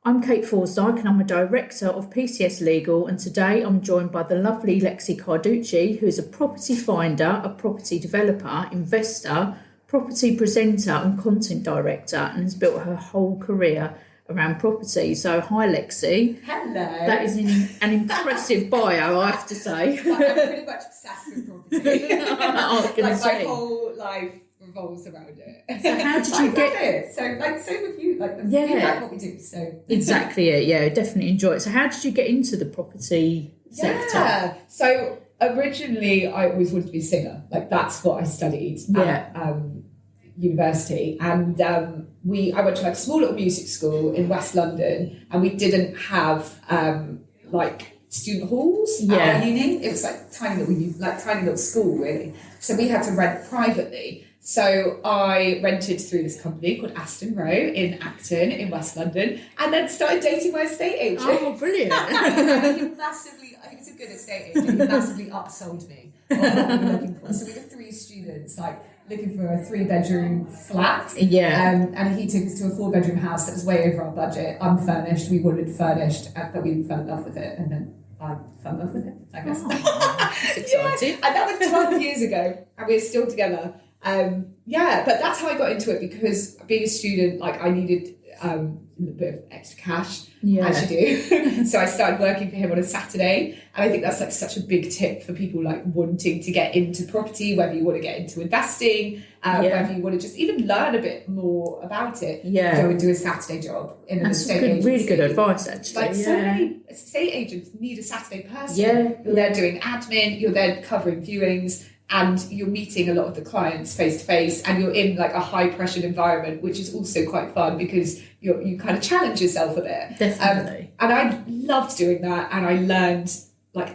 I'm Kate Forsdike and I'm a director of PCS Legal, and today I'm joined by the lovely Lexie Carducci, who is a property finder, a property developer, investor, property presenter and content director, and has built her whole career around property. So hi Lexie. Hello. That is an impressive bio, I have to say. I'm pretty much obsessed with property. My whole life revolves around it. So how did you get it? So same with you, we like what we do. So exactly it, yeah, definitely enjoy it. So how did you get into the property sector? Yeah. So originally I always wanted to be a singer. That's what I studied at university. And I went to a small little music school in West London, and we didn't have student halls at our uni. It was tiny little school really. So we had to rent privately. So I rented through this company called Aston Row in Acton in West London, and then started dating my estate agent. Oh, brilliant. I think it's a good estate agent. He massively upsold me on what we were looking for. So we were 3 students, looking for a 3-bedroom flat. Yeah. And he took us to a 4-bedroom house that was way over our budget, unfurnished. We wanted furnished, but we fell in love with it, and then I fell in love with it, I guess. That's exciting. And that was 12 years ago, and we're still together. But that's how I got into it, because being a student, I needed a little bit of extra cash, as you do. So I started working for him on a Saturday, and I think that's such a big tip for people wanting to get into property, whether you want to get into investing, whether you want to just even learn a bit more about it. Go and do a Saturday job in an estate agency. Really good advice, actually. So many estate agents need a Saturday person. You're there doing admin, you're there covering viewings, and you're meeting a lot of the clients face to face, and you're in a high pressure environment, which is also quite fun because you kind of challenge yourself a bit. Definitely. And I loved doing that, and I learned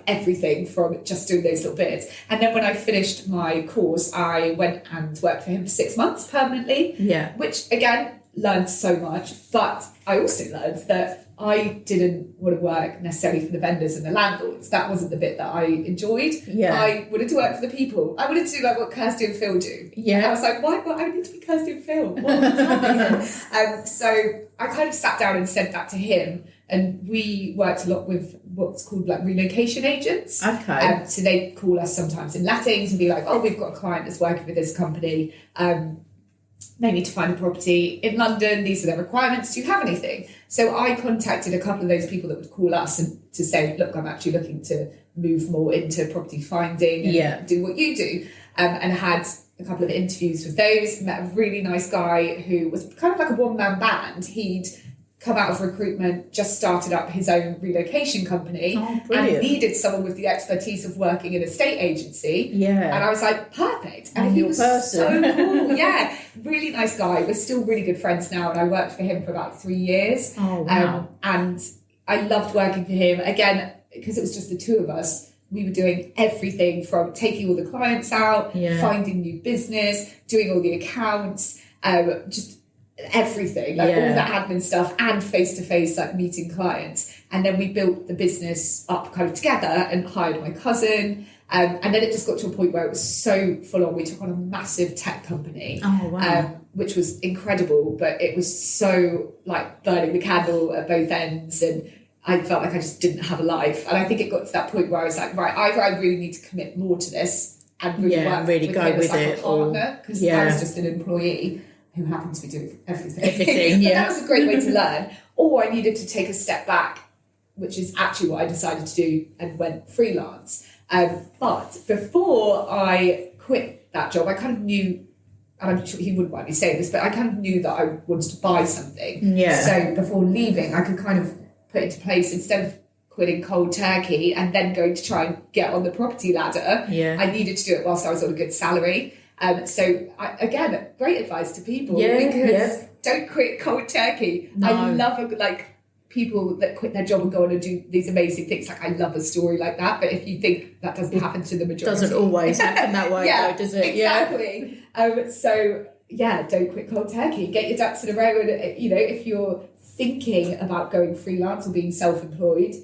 everything from just doing those little bits. And then when I finished my course, I went and worked for him for 6 months permanently. Which again, learned so much, but I also learned that I didn't want to work necessarily for the vendors and the landlords. That wasn't the bit that I enjoyed. I wanted to work for the people. I wanted to do what Kirsty and Phil do. And I was why I need to be Kirsty and Phil? What was happening? So I kind of sat down and said that to him, and we worked a lot with what's called relocation agents. Okay. So they call us sometimes in lettings and be we've got a client that's working with this company. They need to find a property in London. These are their requirements. Do you have anything? So I contacted a couple of those people that would call us and to say, look, I'm actually looking to move more into property finding and do what you do. And had a couple of interviews with those. Met a really nice guy who was kind of like a one-man band. He'd come out of recruitment, just started up his own relocation company, and needed someone with the expertise of working in a estate agency. And I was perfect. And he was so cool. Really nice guy. We're still really good friends now, and I worked for him for about 3 years. And I loved working for him. Again, because it was just the two of us, we were doing everything from taking all the clients out, finding new business, doing all the accounts, just everything, all the admin stuff, and face-to-face meeting clients. And then we built the business up kind of together and hired my cousin, and then it just got to a point where it was so full on. We took on a massive tech company, which was incredible, but it was so burning the candle at both ends, and I felt I just didn't have a life. And I think it got to that point where I was right, either I really need to commit more to this and really work with him as a partner, because I was just an employee who happened to be doing everything. But that was a great way to learn. Or I needed to take a step back, which is actually what I decided to do, and went freelance. But before I quit that job, I kind of knew, and I'm sure he wouldn't want me saying this, but I kind of knew that I wanted to buy something. So before leaving, I could kind of put into place, instead of quitting cold turkey and then going to try and get on the property ladder, I needed to do it whilst I was on a good salary. Again, great advice to people, because don't quit cold turkey. I love people that quit their job and go on and do these amazing things. I love a story like that, but if you think that doesn't happen to the majority, doesn't always happen that way, though, does it? Exactly. Don't quit cold turkey. Get your ducks in a row, and if you're thinking about going freelance or being self-employed,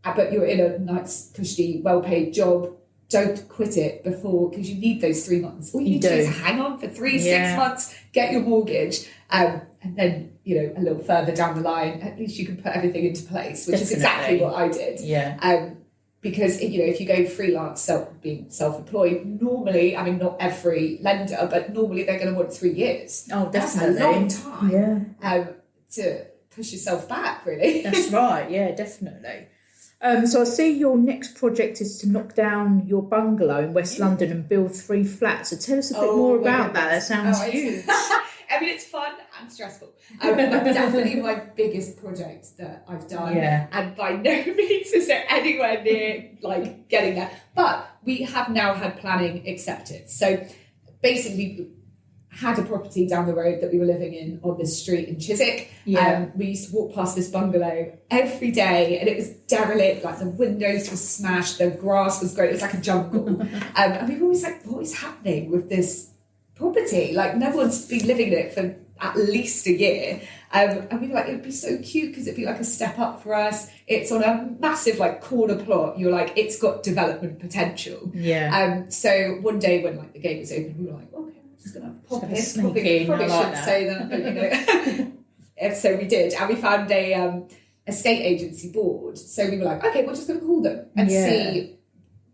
but you're in a nice, cushy, well-paid job, don't quit it before, because you need those 3 months. All you need to do is hang on for 6 months, get your mortgage, and then, you know, a little further down the line, at least you can put everything into place, which is exactly what I did. Because, you know, if you go freelance, being self-employed, normally, I mean, not every lender, but normally they're going to want 3 years. Oh, definitely. That's a long time to push yourself back, really. That's right, yeah, definitely. So I see your next project is to knock down your bungalow in West London and build 3 flats. So tell us a bit more about that. That sounds huge. I mean, it's fun and stressful. Definitely my biggest project that I've done. And by no means is it anywhere near like getting there. But we have now had planning accepted. So basically, had a property down the road that we were living in on this street in Chiswick. We used to walk past this bungalow every day, and it was derelict, like the windows were smashed, the grass was great, it was like a jungle. And we were always like, what is happening with this property? Like, no one's been living in it for at least a year. And we were like, it would be so cute because it'd be like a step up for us. It's on a massive like corner plot. You're like, it's got development potential. So one day when like the gate was open, we were like, okay, just gonna pop in. Probably shouldn't say that, but you know. So we did, and we found a estate agency board. So we were like, okay, we're just gonna call them and see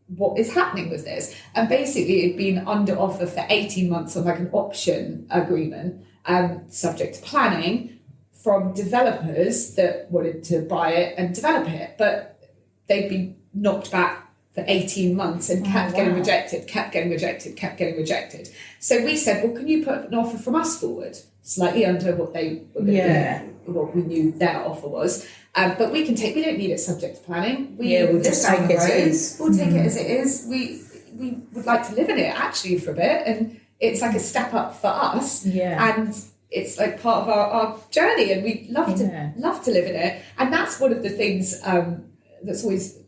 what is happening with this. And basically, it'd been under offer for 18 months on like an option agreement, subject to planning, from developers that wanted to buy it and develop it, but they'd been knocked back for 18 months and kept getting rejected. So we said, well, can you put an offer from us forward? Slightly under what they were going to do, what we knew their offer was. But we don't need it subject to planning. We'll just take it as it is. We'll take it as it is. We would like to live in it actually for a bit, and it's like a step up for us. And it's like part of our journey, and we love to live in it. And that's one of the things that's always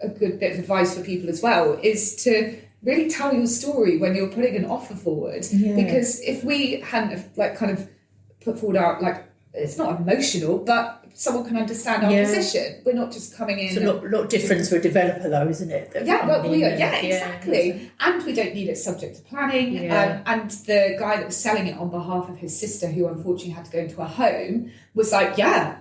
a good bit of advice for people as well, is to really tell your story when you're putting an offer forward. Because if we hadn't have like kind of put forward our, like, it's not emotional, but someone can understand our position. We're not just coming in. It's a lot different to a developer though, isn't it? Exactly. And we don't need it subject to planning. And the guy that was selling it on behalf of his sister, who unfortunately had to go into a home, was like, I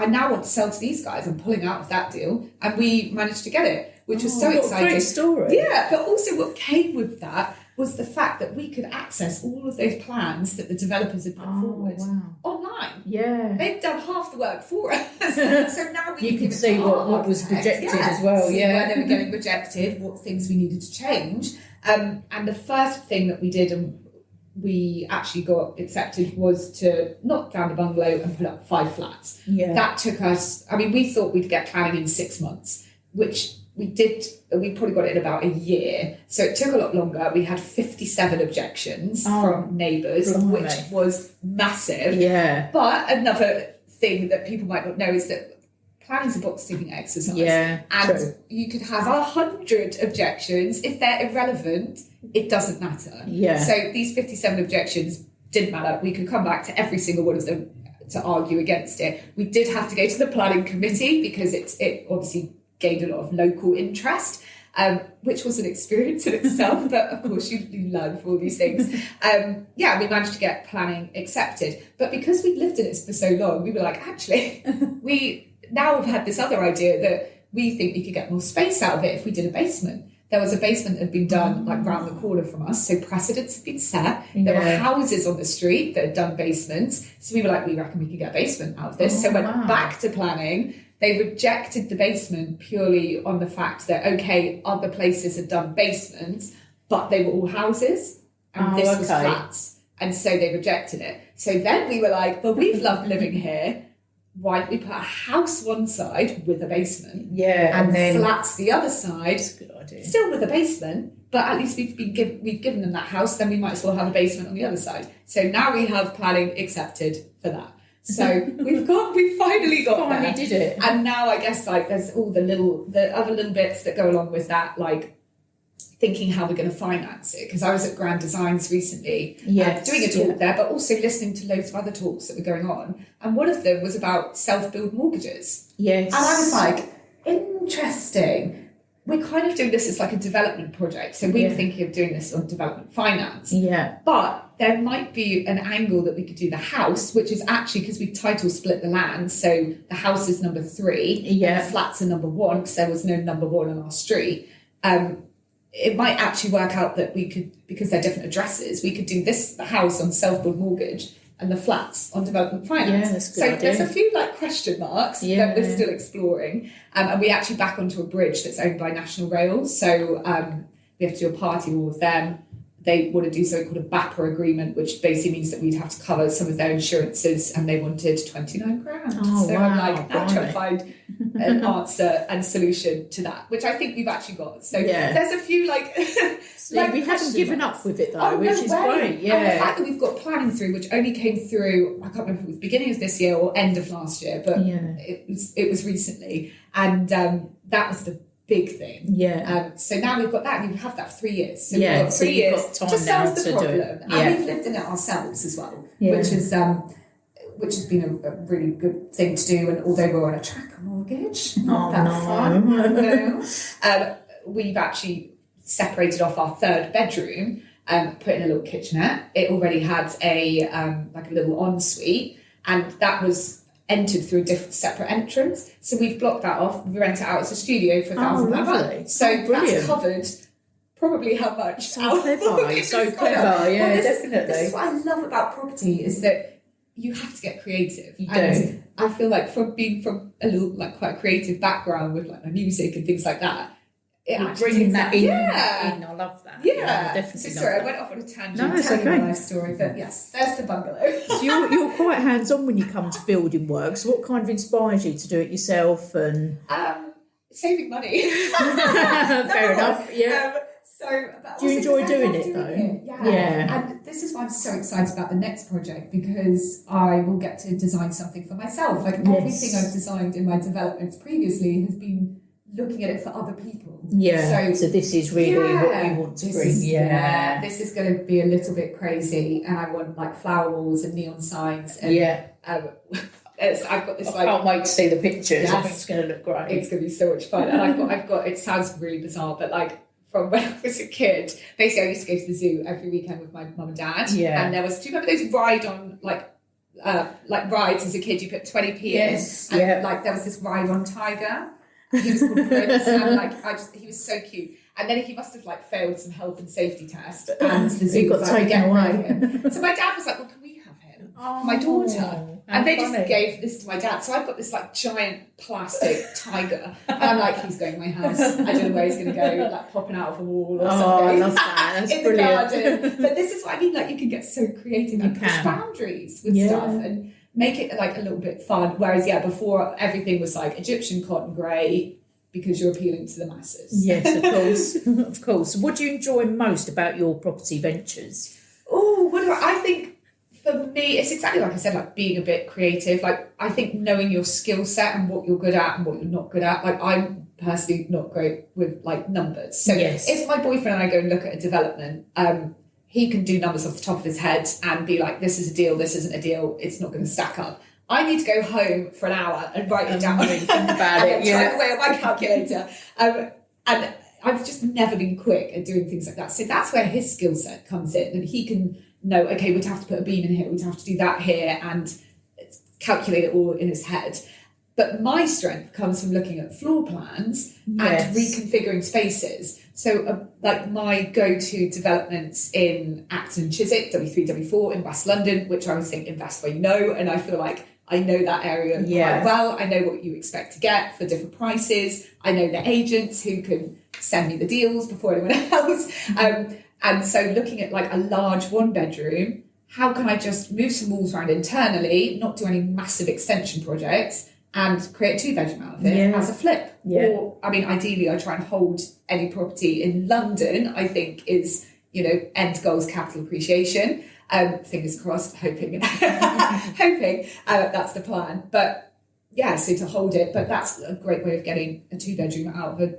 now want to sell to these guys. I'm pulling out of that deal. And we managed to get it, which was so exciting. Great story. Yeah, but also what came with that was the fact that we could access all of those plans that the developers had put forward online. They've done half the work for us. So now you can see what was rejected as well. Where they were getting rejected, what things we needed to change. And the first thing that we did, and we actually got accepted, was to knock down the bungalow and put up 5 flats. That took us, I mean, we thought we'd get planning in 6 months, which we did. We probably got it in about a year. So it took a lot longer. We had 57 objections from neighbours, which was massive. But another thing that people might not know is that planning's a box-ticking exercise. And you could have 100 objections. If they're irrelevant, it doesn't matter. So these 57 objections didn't matter. We could come back to every single one of them to argue against it. We did have to go to the planning committee because it obviously gained a lot of local interest, which was an experience in itself, but of course you learn from all these things. We managed to get planning accepted, but because we'd lived in it for so long, we were like, actually, we now have had this other idea that we think we could get more space out of it if we did a basement. There was a basement that had been done like round the corner from us, so precedents had been set. There were houses on the street that had done basements, so we were like, we reckon we could get a basement out of this. Went back to planning. They rejected the basement purely on the fact that, okay, other places had done basements, but they were all houses, and this was flats. And so they rejected it. So then we were like, well, we've loved living here. Why don't we put a house one side with a basement? And then flats the other side. That's a good idea. Still with a basement, but at least we've given them that house, then we might as well have a basement on the other side. So now we have planning accepted for that. So we finally got there. Finally did it. And now I guess like there's all the other little bits that go along with that, like thinking how we're going to finance it. Because I was at Grand Designs recently doing a talk there, but also listening to loads of other talks that were going on. And one of them was about self-build mortgages. And I was like, interesting. we're kind of doing this as like a development project. So we were thinking of doing this on development finance. Yeah. But there might be an angle that we could do the house, which is actually because we title split the land. So the house is number 3 and the flats are number 1 because there was no number 1 on our street. It might actually work out that we could, because they're different addresses, we could do the house on self-build mortgage and the flats on development finance. Yeah, that's a good idea. There's a few like question marks that we're still exploring. And we actually back onto a bridge that's owned by National Rails. So we have to do a party wall with them. They want to do something called a BAPA agreement, which basically means that we'd have to cover some of their insurances, and they wanted 29 grand. Oh, so wow, I'm like, I'm trying to find an answer and solution to that, which I think we've actually got. So there's a few like... we haven't given up with it though, which is great. Yeah. And the fact that we've got planning through, which only came through, I can't remember if it was beginning of this year or end of last year, but it was recently. And that was the big thing. Yeah. So now we've got that, and we have that for 3 years. So we've got 3 years got time to solve the to problem. do it. And we've lived in it ourselves as well, which has been a really good thing to do. And although we're on a tracker mortgage, not that fun. We've actually separated off our 3rd bedroom and put in a little kitchenette. It already had a like a little ensuite, and that was entered through a separate entrance. So we've blocked that off. We rent it out as a studio for £1,000 a month. So that's covered probably how much. So clever. Yeah, definitely. This is what I love about property, is that you have to get creative. You do. I feel like from being from a little like quite a creative background with like my music and things like that, bringing that in. Yeah. I love that. Yeah. Definitely. So sorry, I went off on a tangent. No, it's telling okay. my life story, but yes, there's the bungalow. So you're quite hands-on when you come to building work. So what kind of inspires you to do it yourself? And saving money. Fair enough. Yeah. Do you enjoy doing it though? Yeah. And this is why I'm so excited about the next project, because I will get to design something for myself. Like everything I've designed in my developments previously has been looking at it for other people. Yeah. So this is really what you want to bring. This is going to be a little bit crazy, and I want like flower walls and neon signs. And, I've got this I can't wait to see the pictures. Yes. I think it's going to look great. It's going to be so much fun. And I've got. It sounds really bizarre, but like from when I was a kid, basically I used to go to the zoo every weekend with my mum and dad. Yeah. And there was, do you remember those ride on like rides as a kid? You put 20p in. Yes. And like there was this ride on tiger. He was called Prince, and he was so cute. And then he must have like failed some health and safety test, and the zoo got taken away. So my dad was like, "Well, can we have him for my daughter?" And they just gave this to my dad. So I've got this like giant plastic tiger, and I'm like, "He's going to my house. I don't know where he's going to go, like popping out of a wall or something." I love that. That's in brilliant. The garden. But this is what I mean. Like you can get so creative and push boundaries with stuff and make it like a little bit fun. Whereas before everything was like Egyptian cotton grey, because you're appealing to the masses. Yes, of course. Of course. What do you enjoy most about your property ventures? Oh, I think for me, it's exactly like I said, like being a bit creative. Like I think knowing your skill set and what you're good at and what you're not good at. Like I'm personally not great with like numbers. So if my boyfriend and I go and look at a development, he can do numbers off the top of his head and be like, this is a deal, this isn't a deal, it's not going to stack up. I need to go home for an hour and write it down. Think about it. Type away on my calculator. And I've just never been quick at doing things like that. So that's where his skill set comes in, and he can know, okay, we'd have to put a beam in here, we'd have to do that here, and calculate it all in his head. But my strength comes from looking at floor plans and reconfiguring spaces. So like my go-to developments in Acton and Chiswick, W3, W4 in West London, which I always think invest where you know, and I feel like I know that area quite well. I know what you expect to get for different prices. I know the agents who can send me the deals before anyone else. And so looking at like a large 1-bedroom, how can I just move some walls around internally, not do any massive extension projects, and create a 2-bedroom out of it as a flip? Or, I mean, ideally I try and hold any property in London, I think is, end goals capital appreciation. Fingers crossed, hoping that's the plan. But so to hold it, but that's a great way of getting a 2-bedroom out of a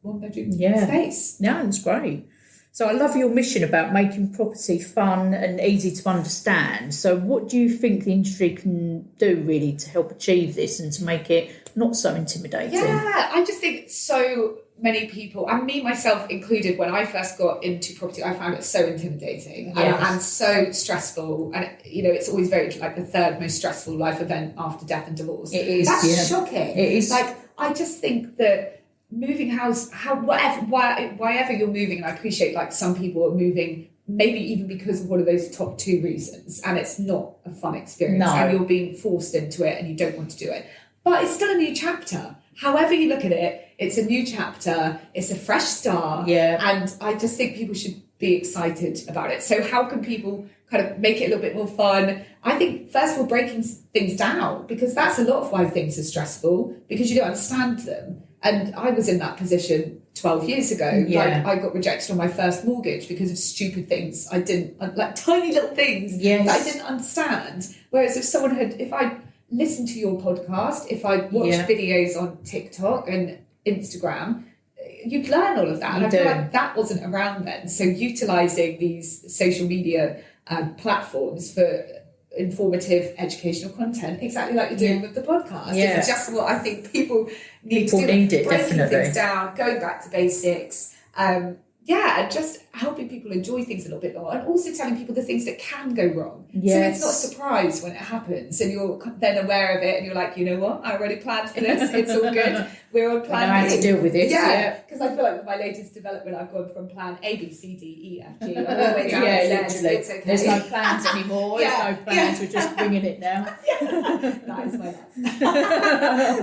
1-bedroom space. Yeah, that's great. So I love your mission about making property fun and easy to understand. So what do you think the industry can do really to help achieve this and to make it not so intimidating? Yeah, I just think so many people, and me myself included, when I first got into property, I found it so intimidating and so stressful. And, you know, it's always very like the third most stressful life event after death and divorce. It is. That's shocking. It is. Like, I just think that moving house, wherever you're moving, and I appreciate like some people are moving maybe even because of one of those top two reasons, and it's not a fun experience, and you're being forced into it and you don't want to do it. But it's still a new chapter. However you look at it, it's a new chapter, it's a fresh start. Yeah. And I just think people should be excited about it. So how can people kind of make it a little bit more fun? I think, first of all, breaking things down, because that's a lot of why things are stressful, because you don't understand them. And I was in that position 12 years ago. Yeah. Like, I got rejected on my first mortgage because of stupid things I didn't, like tiny little things Yes. that I didn't understand. Whereas if I listened to your podcast, if I watched videos on TikTok and Instagram, you'd learn all of that. And I feel like that wasn't around then. So utilising these social media platforms for informative educational content, exactly like you're doing with the podcast. Yeah. It's just what I think people need to do. Need it, breaking definitely. things down, going back to basics. Just helping people enjoy things a little bit more, and also telling people the things that can go wrong. Yes. So it's not a surprise when it happens, and you're then aware of it, and you're like, you know what, I already planned for this. It's all good. We're on plan I know how to deal with this. Yeah, because I feel like with my latest development, I've gone from plan A, B, C, D, E, F, G, all the way down to Z. Literally. It's okay. There's no plans anymore. There's no plans. We're just winging it now. That is my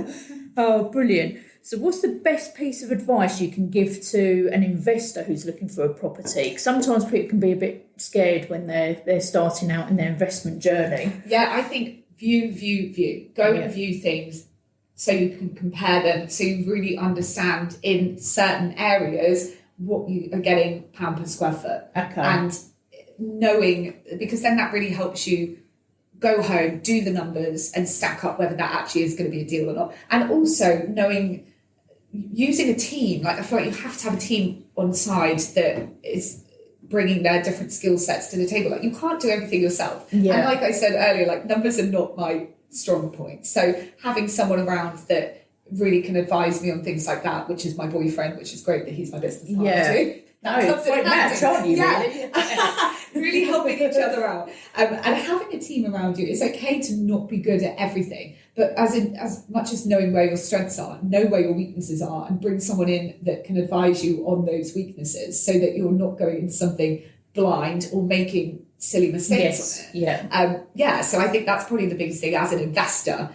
life. Oh, brilliant. So what's the best piece of advice you can give to an investor who's looking for a property? 'Cause sometimes people can be a bit scared when they're starting out in their investment journey. Yeah, I think view. Go and view things so you can compare them, so you really understand in certain areas what you are getting pound per square foot. Okay. And knowing, because then that really helps you go home, do the numbers and stack up whether that actually is going to be a deal or not. And also knowing, using a team, like I feel like you have to have a team on side that is bringing their different skill sets to the table. Like, you can't do everything yourself. Yeah. And like I said earlier, like, numbers are not my strong point. So having someone around that really can advise me on things like that, which is my boyfriend, which is great that he's my business partner too. That comes in handy. Aren't you, really? Really helping each other out. And having a team around you, it's okay to not be good at everything, but as much as knowing where your strengths are, know where your weaknesses are, and bring someone in that can advise you on those weaknesses, so that you're not going into something blind or making silly mistakes on it. So I think that's probably the biggest thing as an investor.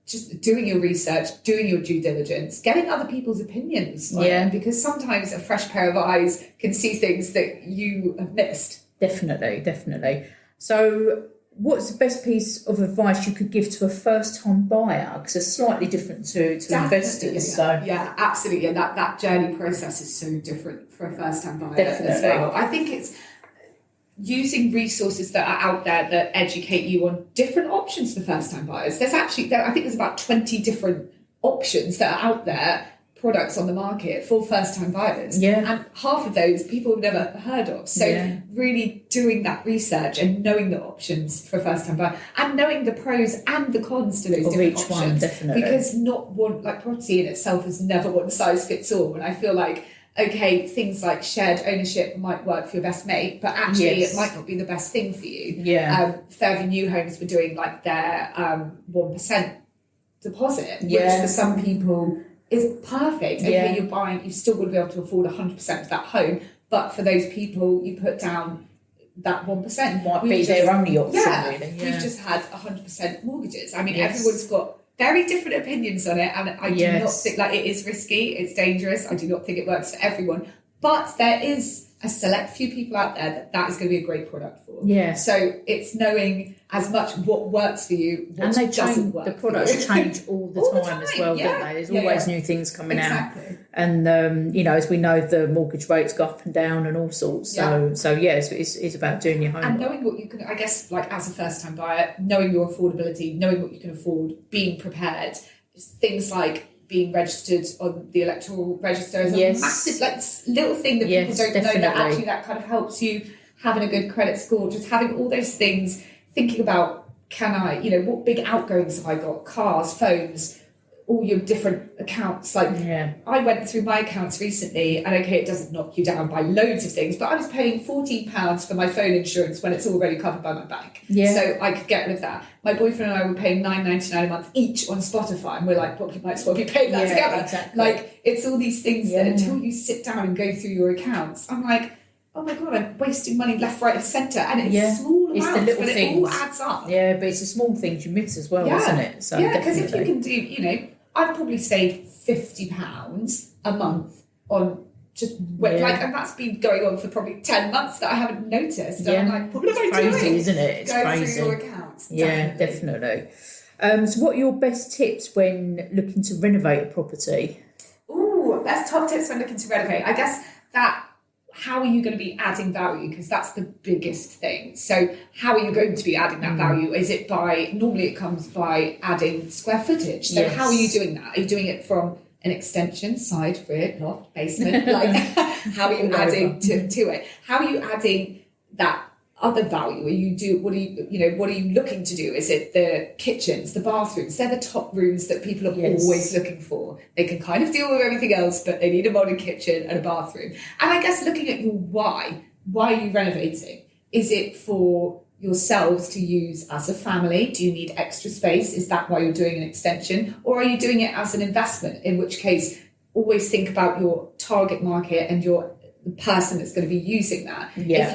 Just doing your research, doing your due diligence, getting other people's opinions on it, because sometimes a fresh pair of eyes can see things that you have missed. Definitely. So what's the best piece of advice you could give to a first-time buyer? Because it's slightly different to investors. Yeah, absolutely. And that journey process is so different for a first-time buyer as well. I think it's using resources that are out there that educate you on different options for first-time buyers. I think there's about 20 different options that are out there, products on the market for first-time buyers. Yeah. And half of those people have never heard of. So really doing that research and knowing the options for a first-time buyer, and knowing the pros and the cons to those of different each options. One, definitely. Because not one, like, property in itself is never one size fits all. And I feel like, okay, things like shared ownership might work for your best mate, but actually it might not be the best thing for you. Fairview New Homes were doing like their 1% deposit, which for some people is perfect. Okay, you're buying, you still would be able to afford 100% of that home, but for those people, you put down that 1%. Might be their only option, really. We've just had 100% mortgages. I mean, everyone's got very different opinions on it, and I do not think, like, it is risky, it's dangerous. I do not think it works for everyone, but there is a select few people out there that is going to be a great product for. So it's knowing as much what works for you, what and they doesn't work. The products change all the time as well, don't they? There's always new things coming out, and as we know, the mortgage rates go up and down and all sorts. So it's about doing your homework and knowing what you can. I guess, like, as a first-time buyer, knowing your affordability, knowing what you can afford, being prepared. Things like being registered on the electoral register is a Yes. massive, like, little thing that Yes, people don't know, that definitely. actually that kind of helps you having a good credit score, just having all those things, thinking about, can I, what big outgoings have I got, cars, phones, all your different accounts. Like, I went through my accounts recently, and okay, it doesn't knock you down by loads of things, but I was paying £14 for my phone insurance when it's already covered by my bank. Yeah. So I could get rid of that. My boyfriend and I were paying $9.99 a month each on Spotify, and we're like, well, we might as well be paying that together. Exactly. Like, it's all these things that until you sit down and go through your accounts, I'm like, oh my God, I'm wasting money left, right, and centre. And it's small amounts, the little but things. it all adds up. Yeah, but it's the small things you miss as well, isn't it? So because if you can do, I've probably saved £50 a month on just and that's been going on for probably 10 months that I haven't noticed. And I'm like, what am I doing? It's crazy, isn't it? It's Go crazy. through your accounts. Yeah, definitely. So what are your best tips when looking to renovate a property? Ooh, best top tips when looking to renovate. I guess that, how are you going to be adding value? Because that's the biggest thing. So how are you going to be adding that value? Is it normally it comes by adding square footage. So how are you doing that? Are you doing it from an extension, side, rear, loft, basement? Like, how are you adding to it? How are you adding that other value? What are you looking to do? Is it the kitchens, the bathrooms? They're the top rooms that people are always looking for. They can kind of deal with everything else, but they need a modern kitchen and a bathroom. And I guess looking at your why are you renovating? Is it for yourselves to use as a family? Do you need extra space? Is that why you're doing an extension? Or are you doing it as an investment? In which case, always think about your target market and the person that's going to be using that. Yeah.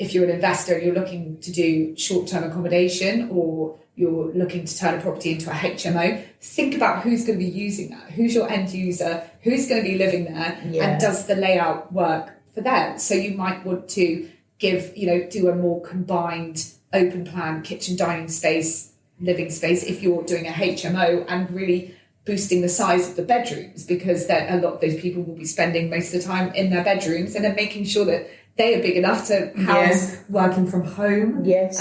If you're an investor and you're looking to do short-term accommodation, or you're looking to turn a property into a HMO, think about who's going to be using that. Who's your end user? Who's going to be living there? And does the layout work for them? So you might want to do a more combined open plan kitchen, dining space, living space if you're doing a HMO, and really boosting the size of the bedrooms, because then a lot of those people will be spending most of the time in their bedrooms, and then making sure that they are big enough to house working from home. Yes.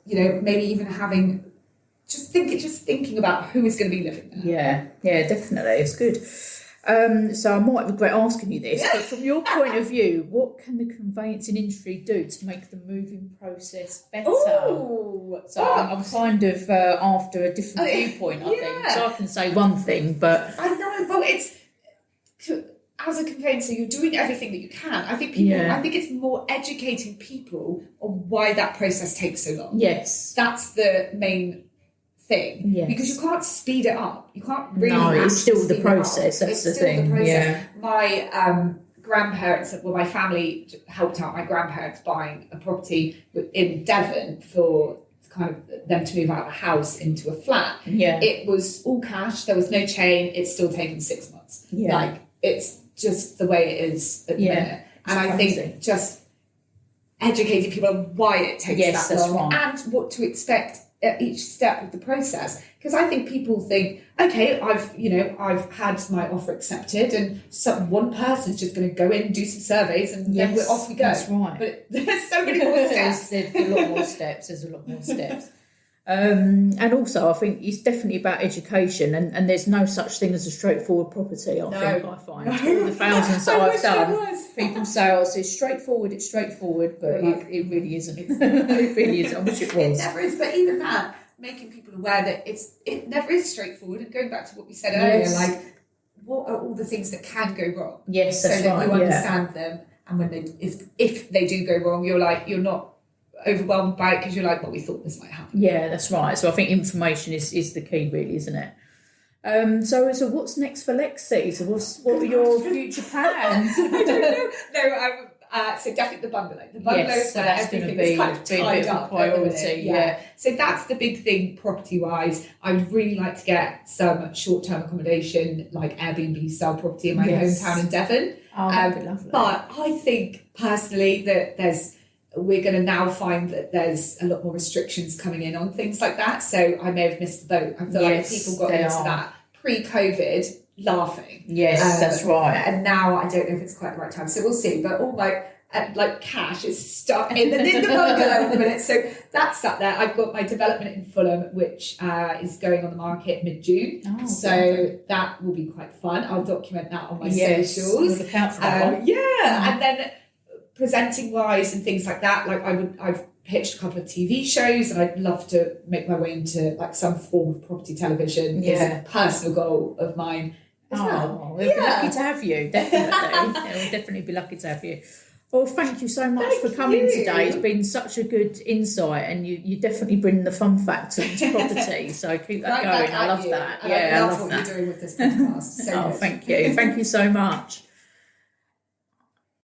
Maybe even having thinking about who is going to be living there. Yeah, definitely. It's good. So I might regret asking you this, but from your point of view, what can the conveyancing industry do to make the moving process better? Ooh, I'm kind of after a different viewpoint, I think. So I can say one thing, but I know, but it's, as a conveyancer, you're doing everything that you can. I think it's more educating people on why that process takes so long. Yes. That's the main thing. Yes. Because you can't speed it up. You can't really. No, it's still the process. That's the thing. The process. Yeah. My grandparents, my family helped out my grandparents buying a property in Devon for kind of them to move out of a house into a flat. Yeah. It was all cash. There was no chain. It's still taken 6 months. Yeah. Like, it's just the way it is at the minute. And I think just educating people on why it takes that long, and what to expect at each step of the process. Because I think people think, okay, I've had my offer accepted, and one person's just going to go in, do some surveys, and then we're off we go. That's right. But there's so many more steps. There's a lot more steps. There's a lot more steps. And also, I think it's definitely about education, and there's no such thing as a straightforward property. I find all the thousands that I've done, people say, "Oh, it's straightforward," but it really isn't. It really isn't. I wish it was. It never is. But even that, making people aware that it never is straightforward. And going back to what we said earlier, like, what are all the things that can go wrong? Yes, that's so that right, you understand them, and when if they do go wrong, you're not overwhelmed by it, because you're like, well, we thought this might happen. Yeah, that's right. So I think information is the key, really, isn't it? So what's next for Lexie? So what are your future plans? I don't know. So definitely the bungalow. The bungalow is where everything is kind of tied up. Priority, yeah. So that's the big thing property-wise. I would really like to get some short-term accommodation, like Airbnb style property in my hometown in Devon. Oh, that'd be lovely. But I think personally that we're going to now find that there's a lot more restrictions coming in on things like that. So I may have missed the boat. I feel like people got into that pre-COVID laughing. Yes, that's right. And now I don't know if it's quite the right time. So we'll see. But all my like cash is stuck in the bungalow at the minute. So that's sat there. I've got my development in Fulham, which is going on the market mid-June. So that will be quite fun. I'll document that on my socials. We'll look out for that one. And then presenting wise and things like that, like I've pitched a couple of TV shows, and I'd love to make my way into like some form of property television. It's a personal goal of mine as well. We'll be lucky to have you, definitely. We'll definitely be lucky to have you. Well, thank you so much for coming today. It's been such a good insight, and you definitely bring the fun factor into property. So keep that going. I love that. I love what you're doing with this podcast. So thank you. Thank you so much.